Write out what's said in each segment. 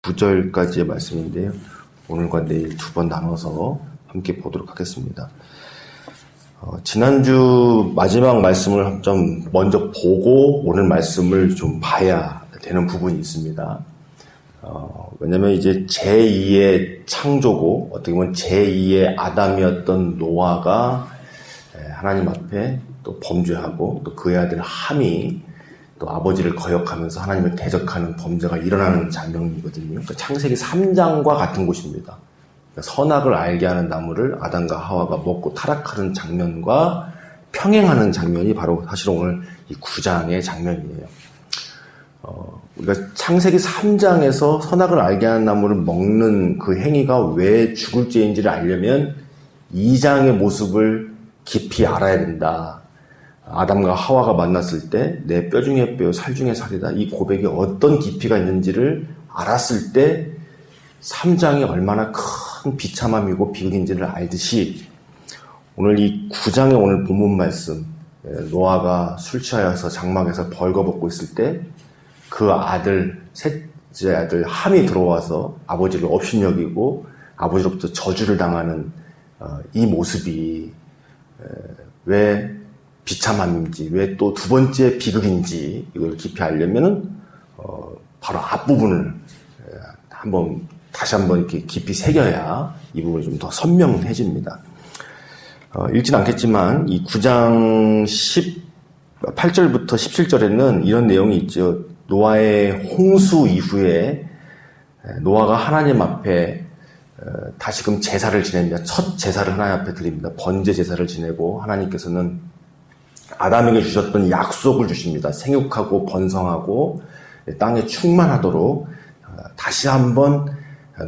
9절까지의 말씀인데요. 오늘과 내일 두 번 나눠서 함께 보도록 하겠습니다. 지난주 마지막 말씀을 좀 먼저 보고 오늘 말씀을 좀 봐야 되는 부분이 있습니다. 왜냐면 이제 제2의 창조고 어떻게 보면 제2의 아담이었던 노아가 하나님 앞에 또 범죄하고 또 그의 아들 함이 또 아버지를 거역하면서 하나님을 대적하는 범죄가 일어나는 장면이거든요. 그러니까 창세기 3장과 같은 곳입니다. 그러니까 선악을 알게 하는 나무를 아담과 하와가 먹고 타락하는 장면과 평행하는 장면이 바로 사실 오늘 이 9장의 장면이에요. 우리가 창세기 3장에서 선악을 알게 하는 나무를 먹는 그 행위가 왜 죽을 죄인지를 알려면 2장의 모습을 깊이 알아야 된다. 아담과 하와가 만났을 때 내 뼈 중에 뼈, 살 중에 살이다. 이 고백이 어떤 깊이가 있는지를 알았을 때 3장이 얼마나 큰 비참함이고 비극인지를 알듯이 오늘 이 9장의 오늘 본문 말씀, 노아가 술 취하여서 장막에서 벌거벗고 있을 때 그 아들, 셋째 아들 함이 들어와서 아버지를 업신여기고 아버지로부터 저주를 당하는 이 모습이 왜 비참함인지, 왜 또 두 번째 비극인지 이걸 깊이 알려면은 바로 앞부분을 다시 한번 이렇게 깊이 새겨야 이 부분이 좀 더 선명해집니다. 읽진 않겠지만 이 9장 18절부터 17절에는 이런 내용이 있죠. 노아의 홍수 이후에 노아가 하나님 앞에 다시금 제사를 지냅니다. 첫 제사를 하나님 앞에 드립니다. 번제 제사를 지내고 하나님께서는 아담에게 주셨던 약속을 주십니다. 생육하고 번성하고 땅에 충만하도록 다시 한번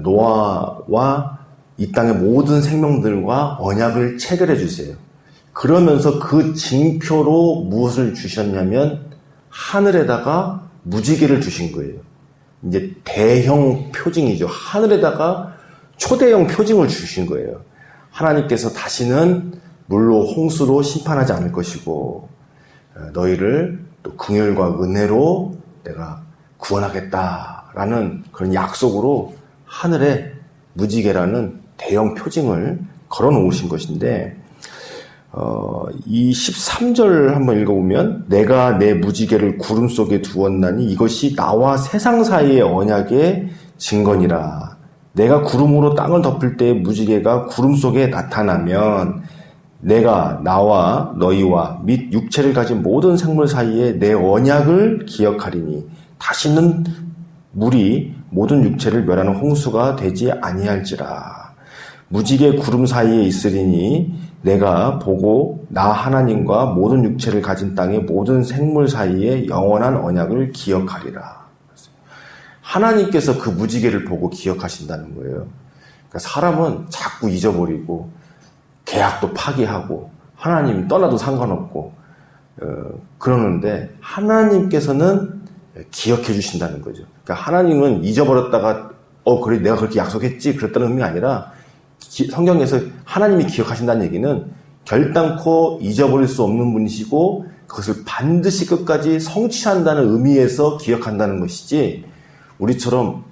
노아와 이 땅의 모든 생명들과 언약을 체결해 주세요. 그러면서 그 징표로 무엇을 주셨냐면 하늘에다가 무지개를 주신 거예요. 이제 대형 표징이죠. 하늘에다가 초대형 표징을 주신 거예요. 하나님께서 다시는 물로 홍수로 심판하지 않을 것이고 너희를 또 긍휼과 은혜로 내가 구원하겠다라는 그런 약속으로 하늘에 무지개라는 대형 표징을 걸어 놓으신 것인데 이 13절 한번 읽어보면 내가 내 무지개를 구름 속에 두었나니 이것이 나와 세상 사이의 언약의 증거니라. 내가 구름으로 땅을 덮을 때의 무지개가 구름 속에 나타나면 내가 나와 너희와 및 육체를 가진 모든 생물 사이에 내 언약을 기억하리니 다시는 물이 모든 육체를 멸하는 홍수가 되지 아니할지라. 무지개 구름 사이에 있으리니 내가 보고 나 하나님과 모든 육체를 가진 땅의 모든 생물 사이에 영원한 언약을 기억하리라. 하나님께서 그 무지개를 보고 기억하신다는 거예요. 그러니까 사람은 자꾸 잊어버리고 계약도 파기하고 하나님 떠나도 상관없고 그러는데 하나님께서는 기억해 주신다는 거죠. 그러니까 하나님은 잊어버렸다가 그래 내가 그렇게 약속했지 그랬다는 의미가 아니라 성경에서 하나님이 기억하신다는 얘기는 결단코 잊어버릴 수 없는 분이시고 그것을 반드시 끝까지 성취한다는 의미에서 기억한다는 것이지 우리처럼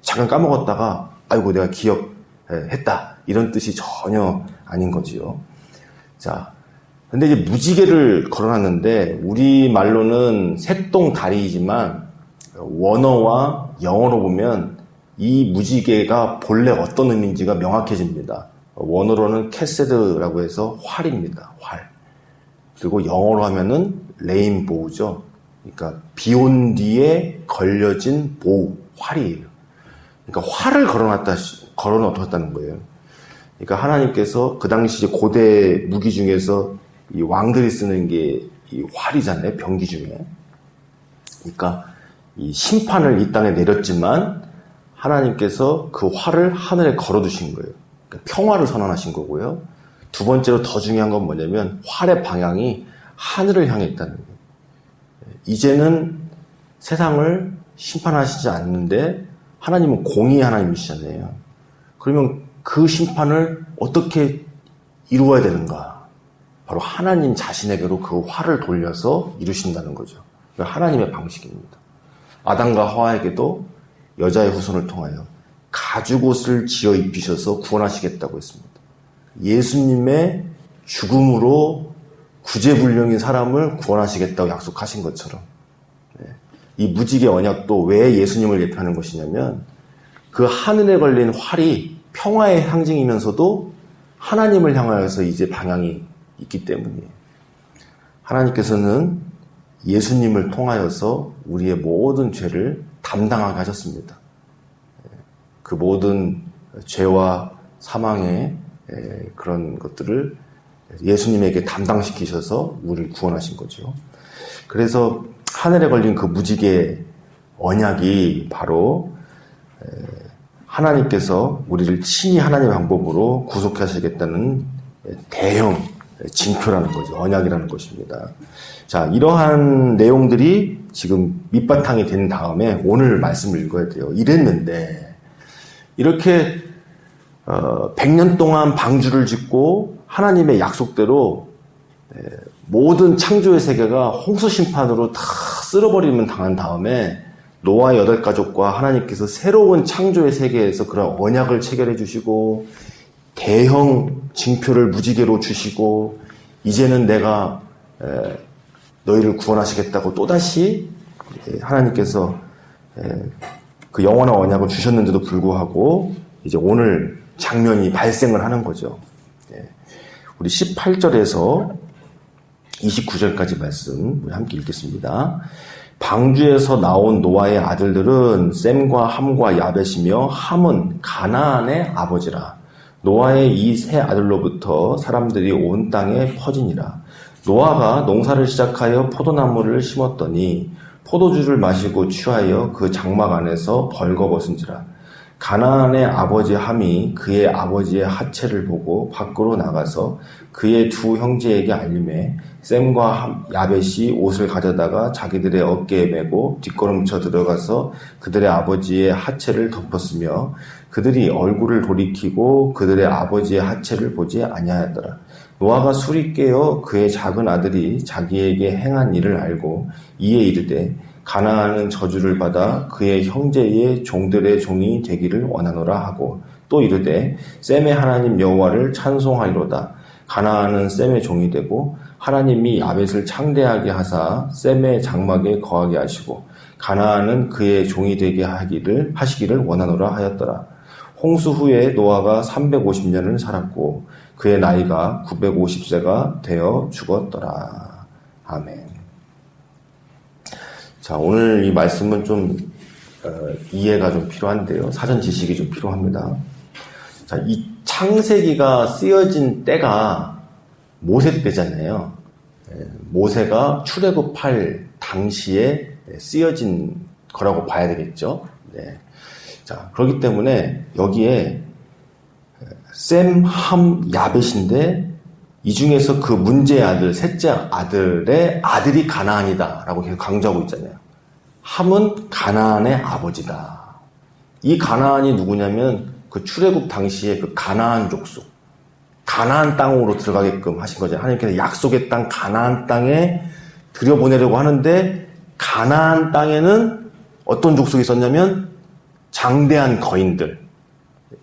잠깐 까먹었다가 아이고 내가 기억했다 이런 뜻이 전혀 아닌 거지요. 자, 근데 이제 무지개를 걸어놨는데 우리 말로는 새똥다리이지만 원어와 영어로 보면 이 무지개가 본래 어떤 의미인지가 명확해집니다. 원어로는 캐세드라고 해서 활입니다. 활. 그리고 영어로 하면은 레인보우죠. 그러니까 비 온 뒤에 걸려진 보우, 활이에요. 그러니까 활을 걸어놓았다는 거예요. 그러니까 하나님께서 그 당시 고대 무기 중에서 이 왕들이 쓰는 게 이 활이잖아요. 병기 중에. 그러니까 이 심판을 이 땅에 내렸지만 하나님께서 그 활을 하늘에 걸어두신 거예요. 그러니까 평화를 선언하신 거고요. 두 번째로 더 중요한 건 뭐냐면 활의 방향이 하늘을 향해 있다는 거예요. 이제는 세상을 심판하시지 않는데 하나님은 공의의 하나님이시잖아요. 그러면 그 심판을 어떻게 이루어야 되는가? 바로 하나님 자신에게로 그 활을 돌려서 이루신다는 거죠. 하나님의 방식입니다. 아담과 하와에게도 여자의 후손을 통하여 가죽옷을 지어 입히셔서 구원하시겠다고 했습니다. 예수님의 죽음으로 구제불능인 사람을 구원하시겠다고 약속하신 것처럼 이 무지개 언약도 왜 예수님을 예표하는 것이냐면 그 하늘에 걸린 활이 평화의 상징이면서도 하나님을 향하여서 이제 방향이 있기 때문이에요. 하나님께서는 예수님을 통하여서 우리의 모든 죄를 담당하게 하셨습니다. 그 모든 죄와 사망의 그런 것들을 예수님에게 담당시키셔서 우리를 구원하신 거죠. 그래서 하늘에 걸린 그 무지개 언약이 바로 하나님께서 우리를 친히 하나님의 방법으로 구속하시겠다는 대형 징표라는 거죠. 언약이라는 것입니다. 자, 이러한 내용들이 지금 밑바탕이 된 다음에 오늘 말씀을 읽어야 돼요. 이랬는데 이렇게 100년 동안 방주를 짓고 하나님의 약속대로 모든 창조의 세계가 홍수 심판으로 다 쓸어버리면 당한 다음에 노아의 8가족과 하나님께서 새로운 창조의 세계에서 그런 언약을 체결해 주시고 대형 징표를 무지개로 주시고 이제는 내가 너희를 구원하시겠다고 또다시 하나님께서 그 영원한 언약을 주셨는데도 불구하고 이제 오늘 장면이 발생을 하는 거죠. 우리 18절에서 29절까지 말씀 우리 함께 읽겠습니다. 방주에서 나온 노아의 아들들은 셈과 함과 야벳이며 함은 가나안의 아버지라. 노아의 이 세 아들로부터 사람들이 온 땅에 퍼지니라. 노아가 농사를 시작하여 포도나무를 심었더니 포도주를 마시고 취하여 그 장막 안에서 벌거벗은지라. 가나안의 아버지 함이 그의 아버지의 하체를 보고 밖으로 나가서 그의 두 형제에게 알림해 셈과 야벳이 옷을 가져다가 자기들의 어깨에 메고 뒷걸음쳐 들어가서 그들의 아버지의 하체를 덮었으며 그들이 얼굴을 돌이키고 그들의 아버지의 하체를 보지 아니하였더라. 노아가 술이 깨어 그의 작은 아들이 자기에게 행한 일을 알고 이에 이르되 가나안은 저주를 받아 그의 형제의 종들의 종이 되기를 원하노라 하고 또 이르되 셈의 하나님 여호와를 찬송하리로다. 가나안은 셈의 종이 되고 하나님이 야벳을 창대하게 하사 셈의 장막에 거하게 하시고 가나안은 그의 종이 되게 하시기를 원하노라 하였더라. 홍수 후에 노아가 350년을 살았고 그의 나이가 950세가 되어 죽었더라. 아멘. 자, 오늘 이 말씀은 좀 이해가 좀 필요한데요. 사전 지식이 좀 필요합니다. 자, 이 창세기가 쓰여진 때가 모세 때잖아요. 모세가 출애굽할 당시에 쓰여진 거라고 봐야 되겠죠. 네. 자, 그렇기 때문에 여기에 셈, 함, 야벳인데 이 중에서 그 문제의 아들, 셋째 아들의 아들이 가나안이다 라고 계속 강조하고 있잖아요. 함은 가나안의 아버지다. 이 가나안이 누구냐면 그 출애굽 당시에 그 가나안 족속, 가나안 땅으로 들어가게끔 하신 거죠. 하나님께서 약속의 땅 가나안 땅에 들여보내려고 하는데 가나안 땅에는 어떤 족속이 있었냐면 장대한 거인들,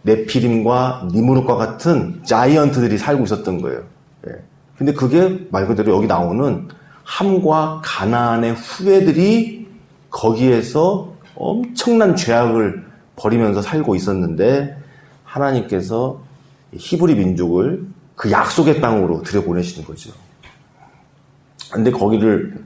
네피림과 니무롯과 같은 자이언트들이 살고 있었던 거예요. 근데 그게 말 그대로 여기 나오는 함과 가나안의 후예들이 거기에서 엄청난 죄악을 벌이면서 살고 있었는데 하나님께서 히브리 민족을 그 약속의 땅으로 들여보내시는 거죠. 근데 거기를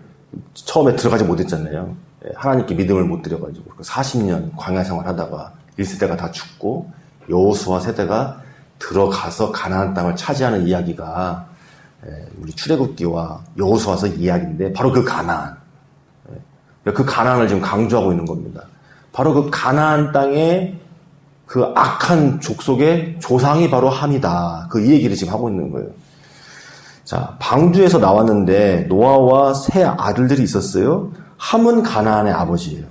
처음에 들어가지 못했잖아요. 하나님께 믿음을 못 드려가지고 40년 광야 생활하다가 1세대가 다 죽고 여호수아 세대가 들어가서 가나안 땅을 차지하는 이야기가 우리 출애굽기와 여호수아서 이야기인데 바로 그 가나안, 그 가나안을 지금 강조하고 있는 겁니다. 바로 그 가나안 땅에 그 악한 족속의 조상이 바로 함이다. 이 얘기를 지금 하고 있는 거예요. 자, 방주에서 나왔는데 노아와 세 아들들이 있었어요. 함은 가나안의 아버지예요.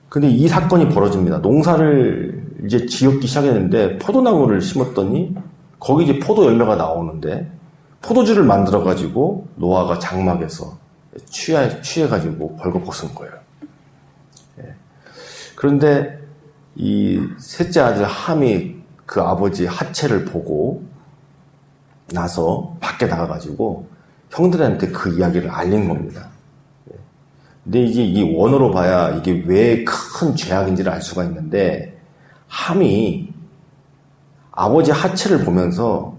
근데 이 사건이 벌어집니다. 농사를 이제 지었기 시작했는데 포도나무를 심었더니 거기 이제 포도 열매가 나오는데 포도주를 만들어가지고 노아가 장막에서 취해가지고 벌거벗은 거예요. 그런데 이 셋째 아들 함이 그 아버지 하체를 보고 나서 밖에 나가가지고 형들한테 그 이야기를 알린 겁니다. 근데 이게 이 원어로 봐야 이게 왜 큰 죄악인지를 알 수가 있는데, 함이 아버지 하체를 보면서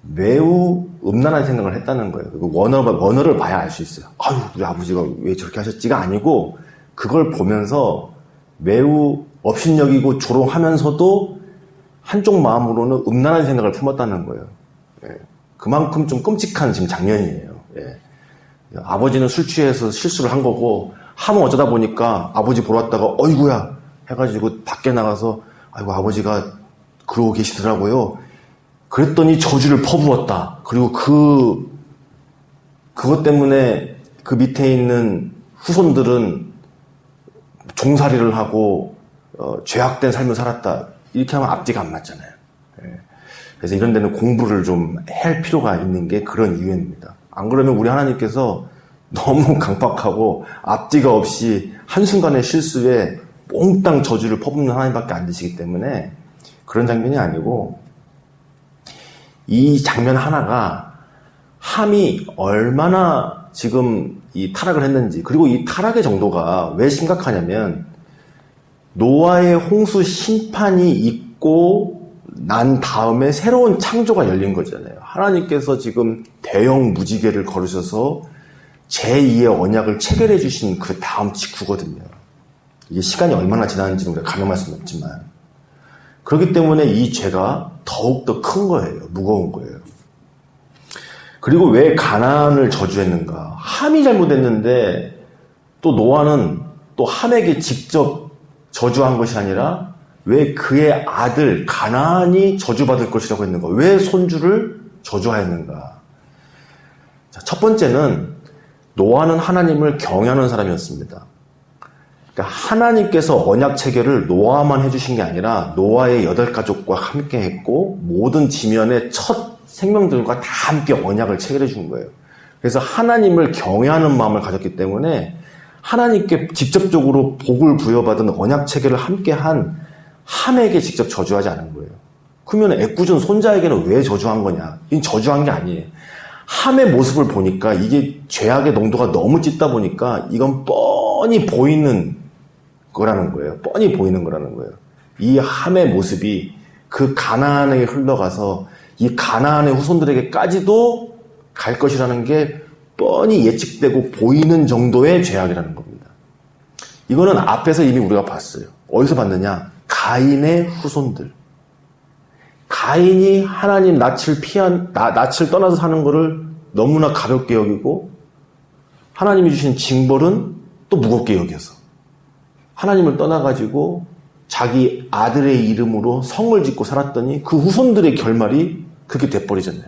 매우 음란한 생각을 했다는 거예요. 원어를 봐야 알 수 있어요. 아유, 우리 아버지가 왜 저렇게 하셨지가 아니고, 그걸 보면서 매우 업신여기고 조롱하면서도 한쪽 마음으로는 음란한 생각을 품었다는 거예요. 그만큼 좀 끔찍한 지금 장면이에요. 아버지는 술 취해서 실수를 한 거고, 함은 어쩌다 보니까 아버지 보러 왔다가 어이구야 해가지고 밖에 나가서 아이고 아버지가 그러고 계시더라고요. 그랬더니 저주를 퍼부었다. 그리고 그것 때문에 그 밑에 있는 후손들은 종살이를 하고 죄악된 삶을 살았다. 이렇게 하면 앞뒤가 안 맞잖아요. 그래서 이런 데는 공부를 좀 할 필요가 있는 게 그런 이유입니다. 안 그러면 우리 하나님께서 너무 강박하고 앞뒤가 없이 한순간의 실수에 몽땅 저주를 퍼붓는 하나님밖에 안 되시기 때문에 그런 장면이 아니고, 이 장면 하나가 함이 얼마나 지금 이 타락을 했는지, 그리고 이 타락의 정도가 왜 심각하냐면 노아의 홍수 심판이 있고 난 다음에 새로운 창조가 열린 거잖아요. 하나님께서 지금 대형 무지개를 걸으셔서 제2의 언약을 체결해 주신 그 다음 직후거든요. 이게 시간이 얼마나 지났는지는 우리가 가늠할 수는 없지만, 그렇기 때문에 이 죄가 더욱더 큰 거예요. 무거운 거예요. 그리고 왜 가나안을 저주했는가? 함이 잘못했는데 또 노아는 또 함에게 직접 저주한 것이 아니라 왜 그의 아들 가나안이 저주받을 것이라고 했는가? 왜 손주를 저주하였는가? 자, 첫 번째는 노아는 하나님을 경외하는 사람이었습니다. 그러니까 하나님께서 언약 체결을 노아만 해주신 게 아니라 노아의 8가족과 함께 했고 모든 지면의 첫 생명들과 다 함께 언약을 체결해 준 거예요. 그래서 하나님을 경외하는 마음을 가졌기 때문에 하나님께 직접적으로 복을 부여받은 언약 체결을 함께 한 함에게 직접 저주하지 않은 거예요. 그러면 애꿎은 손자에게는 왜 저주한 거냐? 이건 저주한 게 아니에요. 함의 모습을 보니까 이게 죄악의 농도가 너무 짙다 보니까 이건 뻔히 보이는 거라는 거예요. 뻔히 보이는 거라는 거예요. 이 함의 모습이 그 가나안에 흘러가서 이 가나안의 후손들에게까지도 갈 것이라는 게 뻔히 예측되고 보이는 정도의 죄악이라는 겁니다. 이거는 앞에서 이미 우리가 봤어요. 어디서 봤느냐? 가인의 후손들. 가인이 하나님 낯을 떠나서 사는 것을 너무나 가볍게 여기고 하나님이 주신 징벌은 또 무겁게 여겨서 하나님을 떠나가지고 자기 아들의 이름으로 성을 짓고 살았더니 그 후손들의 결말이 그렇게 돼버리잖아요.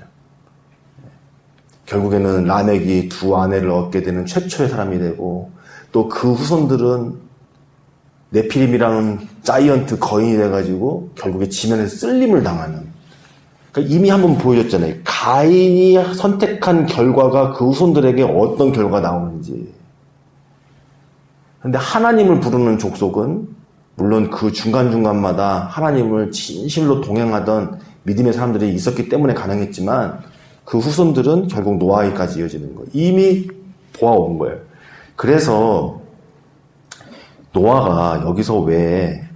결국에는 라멕이 2 아내를 얻게 되는 최초의 사람이 되고 또 그 후손들은 네피림이라는 자이언트 거인이 돼가지고 결국에 지면에서 쓸림을 당하는. 그러니까 이미 한번 보여줬잖아요. 가인이 선택한 결과가 그 후손들에게 어떤 결과가 나오는지. 그런데 하나님을 부르는 족속은 물론 그 중간중간마다 하나님을 진실로 동행하던 믿음의 사람들이 있었기 때문에 가능했지만 그 후손들은 결국 노아에까지 이어지는 거예요. 이미 보아온 거예요. 그래서 노아가 여기서 왜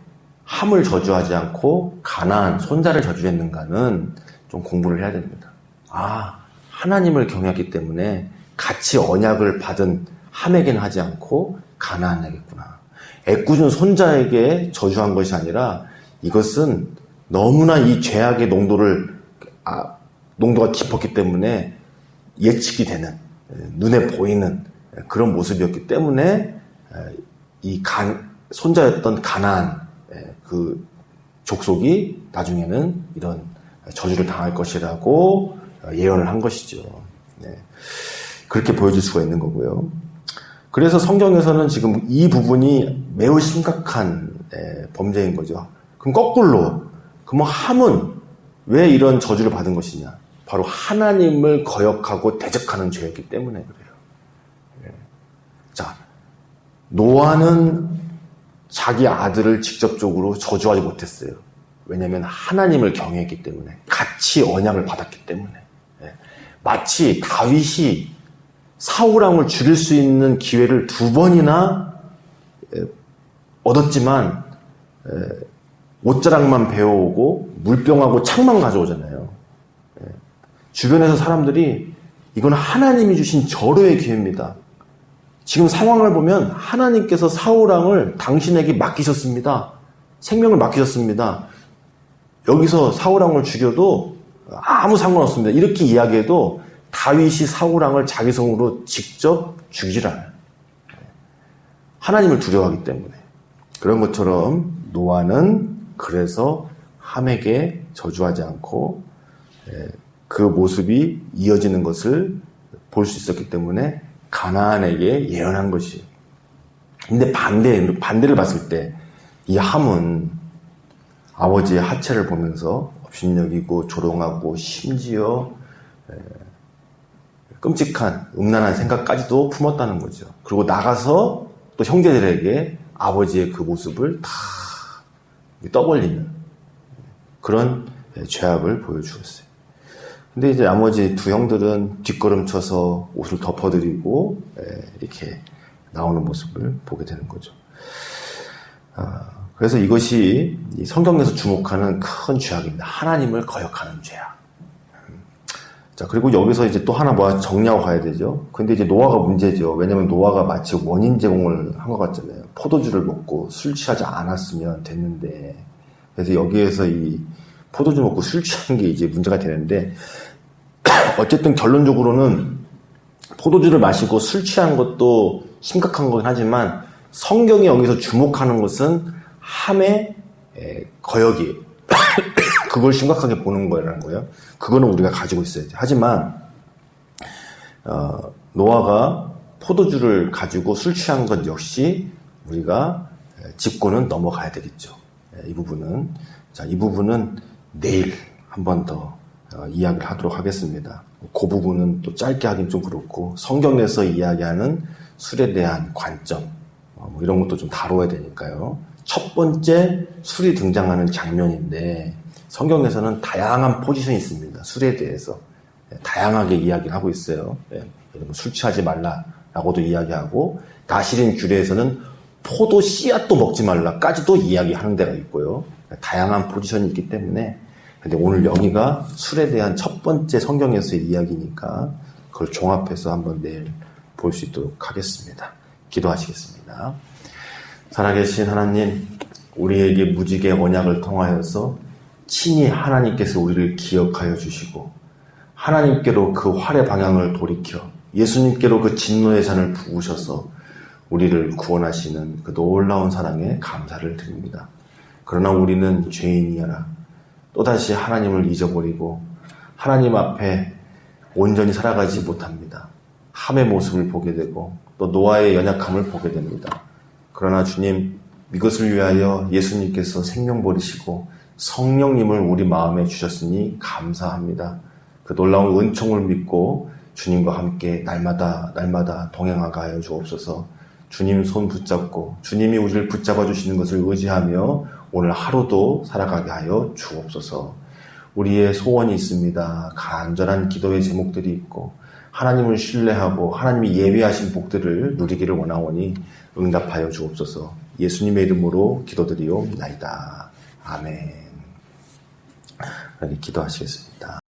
함을 저주하지 않고 가나안 손자를 저주했는가는 좀 공부를 해야 됩니다. 아, 하나님을 경외했기 때문에 같이 언약을 받은 함에게는 하지 않고 가나안에겠구나. 애꿎은 손자에게 저주한 것이 아니라 이것은 너무나 이 죄악의 농도가 깊었기 때문에 예측이 되는, 눈에 보이는 그런 모습이었기 때문에 이 손자였던 가나안 그 족속이 나중에는 이런 저주를 당할 것이라고 예언을 한 것이죠. 그렇게 보여줄 수가 있는 거고요. 그래서 성경에서는 지금 이 부분이 매우 심각한 범죄인 거죠. 그럼 거꾸로, 그럼 함은 왜 이런 저주를 받은 것이냐? 바로 하나님을 거역하고 대적하는 죄였기 때문에 그래요. 자, 노아는 자기 아들을 직접적으로 저주하지 못했어요. 왜냐하면 하나님을 경외했기 때문에, 같이 언약을 받았기 때문에. 마치 다윗이 사울왕을 죽일 수 있는 기회를 2번이나 얻었지만 옷자락만 베어오고 물병하고 창만 가져오잖아요. 주변에서 사람들이 이건 하나님이 주신 절호의 기회입니다. 지금 상황을 보면 하나님께서 사울왕을 당신에게 맡기셨습니다. 생명을 맡기셨습니다. 여기서 사울왕을 죽여도 아무 상관없습니다. 이렇게 이야기해도 다윗이 사울왕을 자기 성으로 직접 죽이질 않아요. 하나님을 두려워하기 때문에. 그런 것처럼 노아는 그래서 함에게 저주하지 않고 그 모습이 이어지는 것을 볼 수 있었기 때문에 가나안에게 예언한 것이. 근데 반대를 봤을 때 이 함은 아버지의 하체를 보면서 업신여기고 조롱하고 심지어 끔찍한 음란한 생각까지도 품었다는 거죠. 그리고 나가서 또 형제들에게 아버지의 그 모습을 다 떠벌리는 그런 죄악을 보여주었어요. 근데 이제 나머지 2 형들은 뒷걸음쳐서 옷을 덮어드리고 이렇게 나오는 모습을 보게 되는 거죠. 그래서 이것이 성경에서 주목하는 큰 죄악입니다. 하나님을 거역하는 죄악. 자, 그리고 여기서 이제 또 하나 정리하고 가야 되죠. 근데 이제 노아가 문제죠. 왜냐면 노아가 마치 원인 제공을 한 것 같잖아요. 포도주를 먹고 술 취하지 않았으면 됐는데. 그래서 여기에서 이 포도주 먹고 술 취한 게 이제 문제가 되는데, 어쨌든 결론적으로는 포도주를 마시고 술 취한 것도 심각한 거긴 하지만 성경이 여기서 주목하는 것은 함의 거역이에요. 그걸 심각하게 보는 거라는 거예요. 그거는 우리가 가지고 있어야지. 하지만 노아가 포도주를 가지고 술 취한 것 역시 우리가 짚고는 넘어가야 되겠죠. 이 부분은 내일 한 번 더 이야기를 하도록 하겠습니다. 그 부분은 또 짧게 하긴 좀 그렇고 성경에서 이야기하는 술에 대한 관점 이런 것도 좀 다뤄야 되니까요. 첫 번째 술이 등장하는 장면인데 성경에서는 다양한 포지션이 있습니다. 술에 대해서 다양하게 이야기를 하고 있어요. 술 취하지 말라라고도 이야기하고 다시린 규례에서는 포도 씨앗도 먹지 말라까지도 이야기하는 데가 있고요. 다양한 포지션이 있기 때문에 근데 오늘 여기가 술에 대한 첫 번째 성경에서의 이야기니까 그걸 종합해서 한번 내일 볼 수 있도록 하겠습니다. 기도하시겠습니다. 살아계신 하나님, 우리에게 무지개 언약을 통하여서 친히 하나님께서 우리를 기억하여 주시고 하나님께로 그 활의 방향을 돌이켜 예수님께로 그 진노의 잔을 부으셔서 우리를 구원하시는 그 놀라운 사랑에 감사를 드립니다. 그러나 우리는 죄인이라 또다시 하나님을 잊어버리고 하나님 앞에 온전히 살아가지 못합니다. 함의 모습을 보게 되고 또 노아의 연약함을 보게 됩니다. 그러나 주님, 이것을 위하여 예수님께서 생명 버리시고 성령님을 우리 마음에 주셨으니 감사합니다. 그 놀라운 은총을 믿고 주님과 함께 날마다 동행하게 하여 주옵소서. 주님 손 붙잡고 주님이 우리를 붙잡아 주시는 것을 의지하며 오늘 하루도 살아가게 하여 주옵소서. 우리의 소원이 있습니다. 간절한 기도의 제목들이 있고 하나님을 신뢰하고 하나님이 예비하신 복들을 누리기를 원하오니 응답하여 주옵소서. 예수님의 이름으로 기도드리옵나이다. 아멘. 기도하시겠습니다.